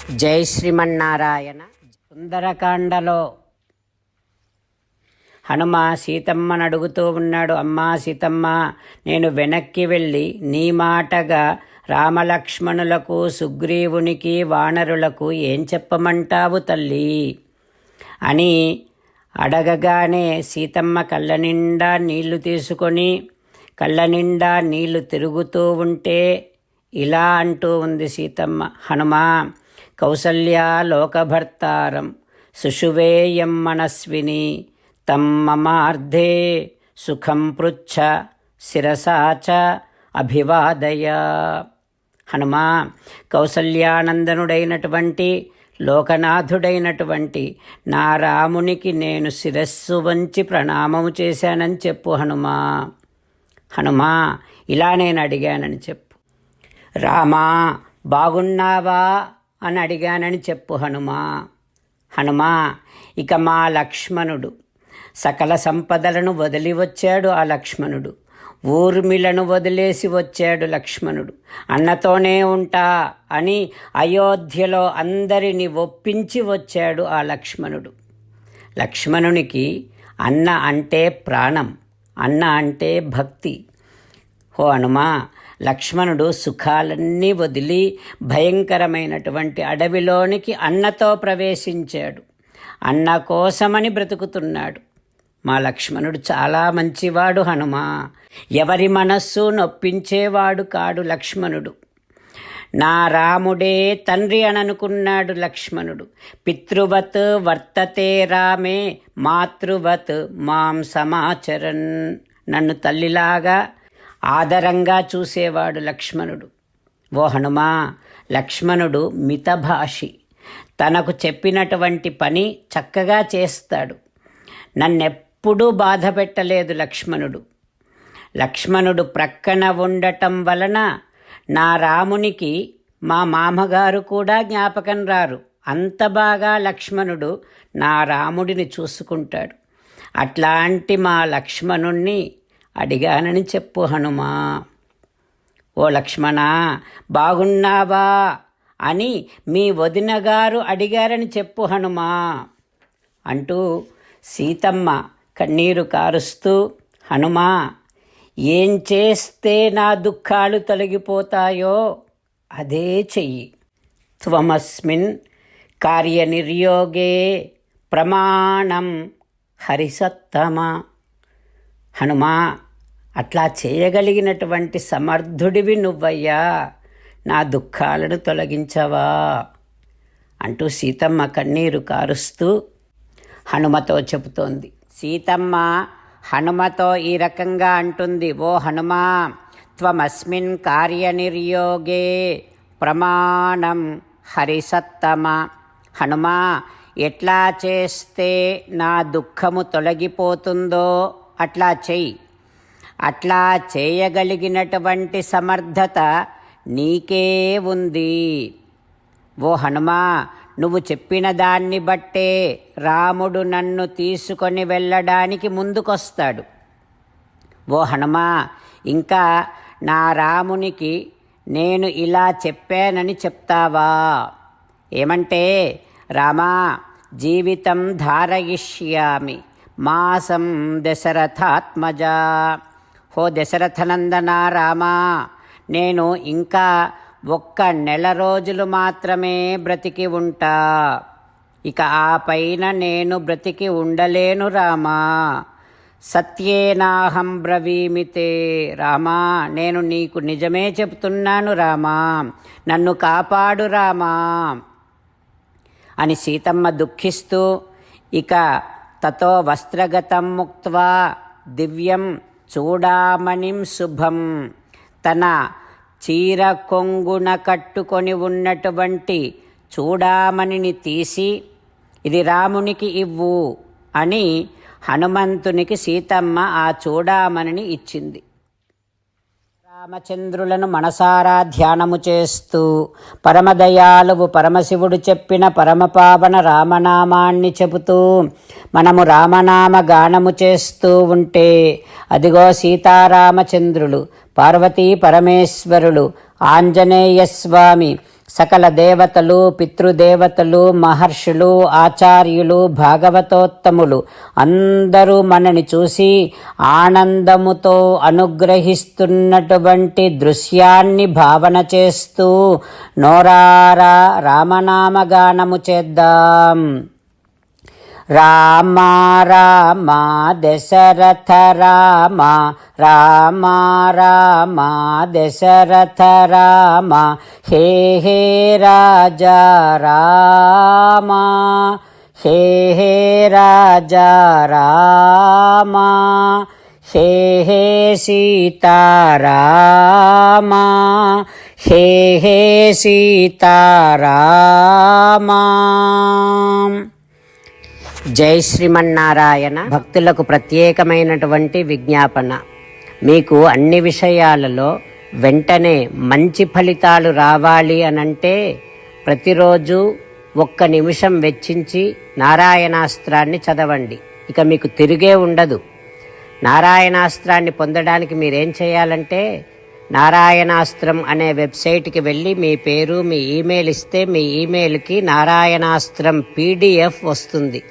జై శ్రీమన్నారాయణ. సుందరకాండలో హనుమ సీతమ్మను అడుగుతూ ఉన్నాడు. అమ్మా సీతమ్మ, నేను వెనక్కి వెళ్ళి నీ మాటగా రామలక్ష్మణులకు, సుగ్రీవునికి, వానరులకు ఏం చెప్పమంటావు తల్లి అని అడగగానే సీతమ్మ కళ్ళ నిండా నీళ్లు తీసుకొని కళ్ళ నిండా నీళ్లు తిరుగుతూ ఉంటే ఇలా అంటూ ఉంది సీతమ్మ. హనుమా, కౌసల్యా లోకభర్తారం సుషువేయం మనస్విని తం మమార్ధే సుఖం పృచ్ఛ శిరసా చ అభివాదయ. హనుమా, కౌసల్యానందనుడైనటువంటి లోకనాథుడైనటువంటి నా రామునికి నేను శిరస్సు వంచి ప్రణామము చేశానని చెప్పు హనుమా. హనుమా, ఇలా నేను అడిగానని చెప్పు. రామా, బాగున్నావా అని అడిగానని చెప్పు హనుమా. హనుమా, ఇక మా లక్ష్మణుడు సకల సంపదలను వదిలి వచ్చాడు. ఆ లక్ష్మణుడు ఊర్మిళను వదిలేసి వచ్చాడు. లక్ష్మణుడు అన్నతోనే ఉంటా అని అయోధ్యలో అందరినీ ఒప్పించి వచ్చాడు. ఆ లక్ష్మణుడు. లక్ష్మణునికి అన్న అంటే ప్రాణం, అన్న అంటే భక్తి. ఓ హనుమా, లక్ష్మణుడు సుఖాలన్నీ వదిలి భయంకరమైనటువంటి అడవిలోనికి అన్నతో ప్రవేశించాడు. అన్న కోసమని బ్రతుకుతున్నాడు. మా లక్ష్మణుడు చాలా మంచివాడు హనుమా. ఎవరి మనస్సు నొప్పించేవాడు కాడు లక్ష్మణుడు. నా రాముడే తండ్రి అని అనుకున్నాడు లక్ష్మణుడు. పితృవత్ వర్తతే రామే మాతృవత్ మాం సమాచరన్. నన్ను తల్లిలాగా ఆదరంగా చూసేవాడు లక్ష్మణుడు. ఓ హనుమా, లక్ష్మణుడు మితభాషి. తనకు చెప్పినటువంటి పని చక్కగా చేస్తాడు. నన్నెప్పుడూ బాధ పెట్టలేదు లక్ష్మణుడు. లక్ష్మణుడు ప్రక్కన ఉండటం వలన నా రామునికి మా మామగారు కూడా జ్ఞాపకం రారు. అంత బాగా లక్ష్మణుడు నా రాముడిని చూసుకుంటాడు. అట్లాంటి మా లక్ష్మణుణ్ణి అడిగానని చెప్పు హనుమా. ఓ లక్ష్మణ, బాగున్నావా అని మీ వదిన గారు అడిగారని చెప్పు హనుమా అంటూ సీతమ్మ కన్నీరు కారుస్తూ, హనుమా, ఏం చేస్తే నా దుఃఖాలు తొలగిపోతాయో అదే చెయ్యి. త్వమస్మిన్ కార్యనిర్యోగే ప్రమాణం హరిసత్తమ. హనుమా, అట్లా చేయగలిగినటువంటి సమర్థుడివి నువ్వయ్యా, నా దుఃఖాలను తొలగించవా అంటూ సీతమ్మ కన్నీరు కారుస్తూ హనుమతో చెబుతోంది. సీతమ్మ హనుమతో ఈ రకంగా అంటుంది. ఓ హనుమా, త్వమస్మిన్ కార్యనిర్యోగే ప్రమాణం హరిసత్తమ. హనుమా, ఎట్లా చేస్తే నా దుఃఖము తొలగిపోతుందో అట్లా చెయ్యి. అట్లా చేయగలిగినటువంటి సమర్థత నీకే ఉంది. ఓ హనుమా, నువ్వు చెప్పిన దాన్ని బట్టే రాముడు నన్ను తీసుకొని వెళ్ళడానికి ముందుకొస్తాడు. ఓ హనుమా, ఇంకా నా రామునికి నేను ఇలా చెప్పానని చెప్తావా? ఏమంటే, రామా, జీవితం ధారయిష్యామి మాసం దశరథాత్మజా. హో దశరథనందన రామా, నేను ఇంకా ఒక్క నెల రోజులు మాత్రమే బ్రతికి ఉంటా. ఇక ఆ పైన నేను బ్రతికి ఉండలేను రామా. సత్యేనాహం బ్రవీమితే. రామా, నేను నీకు నిజమే చెప్తున్నాను రామా, నన్ను కాపాడు రామా అని సీతమ్మ దుఃఖిస్తూ, ఇక తతో వస్త్రగతం ముక్త్వా దివ్యం చూడామణిం శుభం. తన చీర కొంగున కట్టుకొని ఉన్నటువంటి చూడామణిని తీసి, ఇది రామునికి ఇవ్వు అని హనుమంతునికి సీతమ్మ ఆ చూడామణిని ఇచ్చింది. రామచంద్రులను మనసారా ధ్యానము చేస్తూ పరమదయాలువు పరమశివుడు చెప్పిన పరమపావన రామనామాన్ని చెబుతూ మనము రామనామ గానము చేస్తూ ఉంటే అదిగో సీతారామచంద్రులు, పార్వతీ పరమేశ్వరులు, ఆంజనేయస్వామి, సకల దేవతలు, పితృదేవతలు, మహర్షులు, ఆచార్యులు, భాగవతోత్తములు అందరూ మనని చూసి ఆనందముతో అనుగ్రహిస్తున్నటువంటి దృశ్యాన్ని భావన చేస్తూ నోరారా రామనామగానము చేద్దాం. రామ రామ దశరథ రామ, రామ రామ దశరథ రామ, హే హే రాజా రామ, హే హే రాజా రామ, హే హే సీతారామ, హే హే సీతారామ. జై శ్రీమన్నారాయణ. భక్తులకు ప్రత్యేకమైనటువంటి విజ్ఞాపన. మీకు అన్ని విషయాలలో వెంటనే మంచి ఫలితాలు రావాలి అనంటే ప్రతిరోజు 1 నిమిషం వెచ్చించి నారాయణాస్త్రాన్ని చదవండి. ఇక మీకు తిరిగే ఉండదు. నారాయణాస్త్రాన్ని పొందడానికి మీరేం చేయాలంటే నారాయణాస్త్రం అనే వెబ్సైట్కి వెళ్ళి మీ పేరు, మీ ఈమెయిల్ ఇస్తే మీ ఈమెయిల్కి నారాయణాస్త్రం PDF వస్తుంది.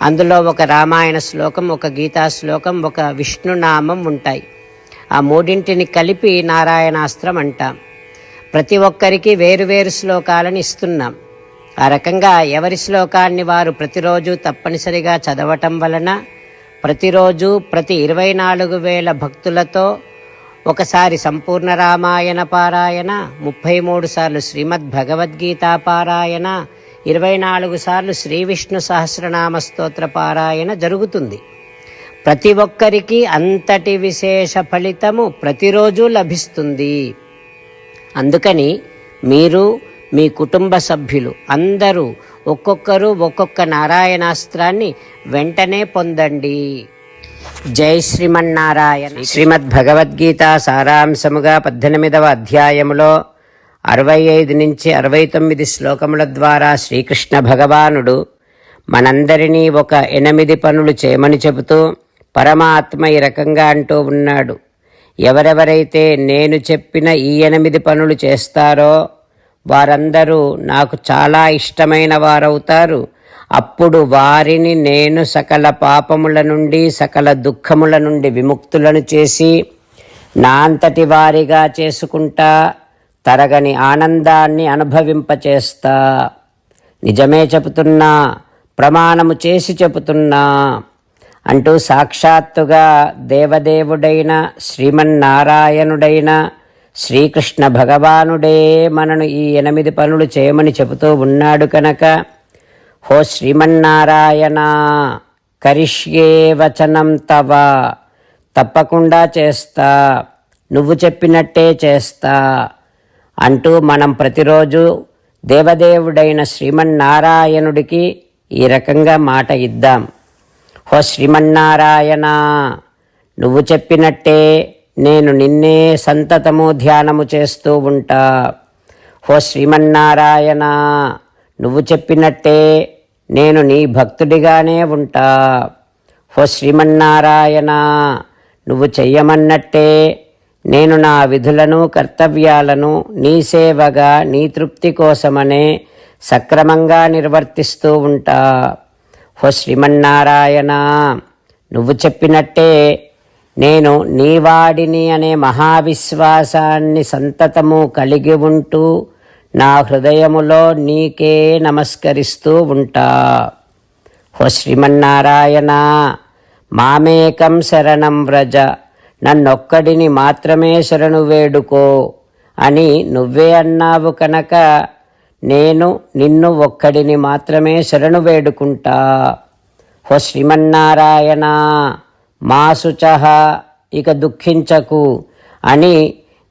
అందులో ఒక రామాయణ శ్లోకం, ఒక గీతా శ్లోకం, ఒక విష్ణునామం ఉంటాయి. ఆ మూడింటిని కలిపి నారాయణాస్త్రం అంటాం. ప్రతి ఒక్కరికి వేరువేరు శ్లోకాలను ఇస్తున్నాం. ఆ రకంగా ఎవరి శ్లోకాన్ని వారు ప్రతిరోజు తప్పనిసరిగా చదవటం వలన ప్రతిరోజు ప్రతి 24,000 భక్తులతో ఒకసారి సంపూర్ణ రామాయణ పారాయణ, 33 సార్లు శ్రీమద్ భగవద్గీత పారాయణ, 24 సార్లు శ్రీ విష్ణు సహస్రనామ స్తోత్ర పారాయణ జరుగుతుంది. ప్రతి ఒక్కరికి అంతటి విశేష ఫలితము ప్రతిరోజు లభిస్తుంది. అందుకని మీరు, మీ కుటుంబ సభ్యులు అందరూ ఒక్కొక్కరు ఒక్కొక్క నారాయణాస్త్రాన్ని వెంటనే పొందండి. జై శ్రీమన్నారాయణ. శ్రీమద్ భగవద్గీత సారాంశముగా 18వ అధ్యాయములో 65 నుంచి 69 శ్లోకముల ద్వారా శ్రీకృష్ణ భగవానుడు మనందరినీ ఒక 8 పనులు చేయమని చెబుతూ పరమాత్మ ఈ రకంగా అంటూ ఉన్నాడు. ఎవరెవరైతే నేను చెప్పిన ఈ 8 పనులు చేస్తారో వారందరూ నాకు చాలా ఇష్టమైన వారవుతారు. అప్పుడు వారిని నేను సకల పాపముల నుండి, సకల దుఃఖముల నుండి విముక్తులను చేసి నా అంతటి వారిగా చేసుకుంటా, తరగని ఆనందాన్ని అనుభవింపచేస్తా. నిజమే చెబుతున్నా, ప్రమాణము చేసి చెబుతున్నా అంటూ సాక్షాత్తుగా దేవదేవుడైన శ్రీమన్నారాయణుడైన శ్రీకృష్ణ భగవానుడే మనను ఈ 8 పనులు చేయమని చెబుతూ ఉన్నాడు కనుక, హో శ్రీమన్నారాయణ, కరిష్యే వచనం తవ, తప్పకుండా చేస్తా, నువ్వు చెప్పినట్టే చేస్తా అంటూ మనం ప్రతిరోజు దేవదేవుడైన శ్రీమన్నారాయణుడికి ఈ రకంగా మాట ఇద్దాం. హో శ్రీమన్నారాయణ, నువ్వు చెప్పినట్టే నేను నిన్నే సంతతము ధ్యానము చేస్తూ ఉంటా. హో శ్రీమన్నారాయణ, నువ్వు చెప్పినట్టే నేను నీ భక్తుడిగానే ఉంటా. హో శ్రీమన్నారాయణ, నువ్వు చెయ్యమన్నట్టే నేను నా విధులను, కర్తవ్యాలను నీ సేవగా, నీ తృప్తి కోసమనే సక్రమంగా నిర్వర్తిస్తూ ఉంటా. హో శ్రీమన్నారాయణ, నువ్వు చెప్పినట్టే నేను నీవాడిని అనే మహావిశ్వాసాన్ని సంతతము కలిగి ఉంటూ నా హృదయములో నీకే నమస్కరిస్తూ ఉంటా. హో శ్రీమన్నారాయణ, మామేకం శరణం వ్రజ, నన్నొక్కడిని మాత్రమే శరణు వేడుకో అని నువ్వే అన్నావు కనుక నేను నిన్ను ఒక్కడిని మాత్రమే శరణు వేడుకుంటా. హో శ్రీమన్నారాయణ, మా శుచః, ఇక దుఃఖించకు అని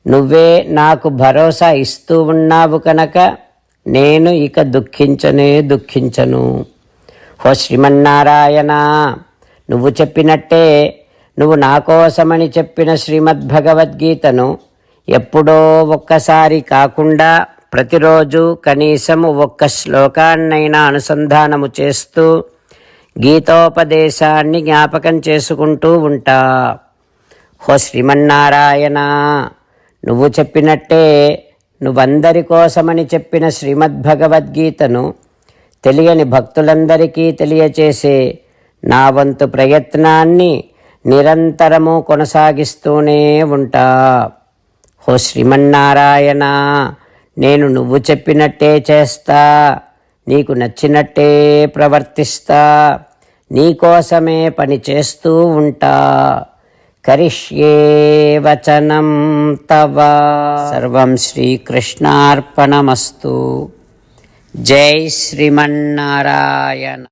నువ్వే నాకు భరోసా ఇస్తూ ఉన్నావు కనుక నేను ఇక దుఃఖించను. హో శ్రీమన్నారాయణ, నువ్వు చెప్పినట్టే నువ్వు నా కోసమని చెప్పిన శ్రీమద్భగవద్గీతను ఎప్పుడో ఒక్కసారి కాకుండా ప్రతిరోజు కనీసం 1 శ్లోకాన్నైనా అనుసంధానము చేస్తూ గీతోపదేశాన్ని జ్ఞాపకం చేసుకుంటూ ఉంటా. హో శ్రీమన్నారాయణ, నువ్వు చెప్పినట్టే నువ్వందరి కోసమని చెప్పిన శ్రీమద్భగవద్గీతను తెలియని భక్తులందరికీ తెలియచేసే నా వంతు ప్రయత్నాన్ని నిరంతరము కొనసాగిస్తూనే ఉంటా. ఓ శ్రీమన్నారాయణ, నేను నువ్వు చెప్పినట్టే చేస్తా, నీకు నచ్చినట్టే ప్రవర్తిస్తా, నీకోసమే పని చేస్తూ ఉంటా. కరిష్యే వచనం తవ. సర్వం శ్రీకృష్ణార్పణమస్తు. జై శ్రీమన్నారాయణ.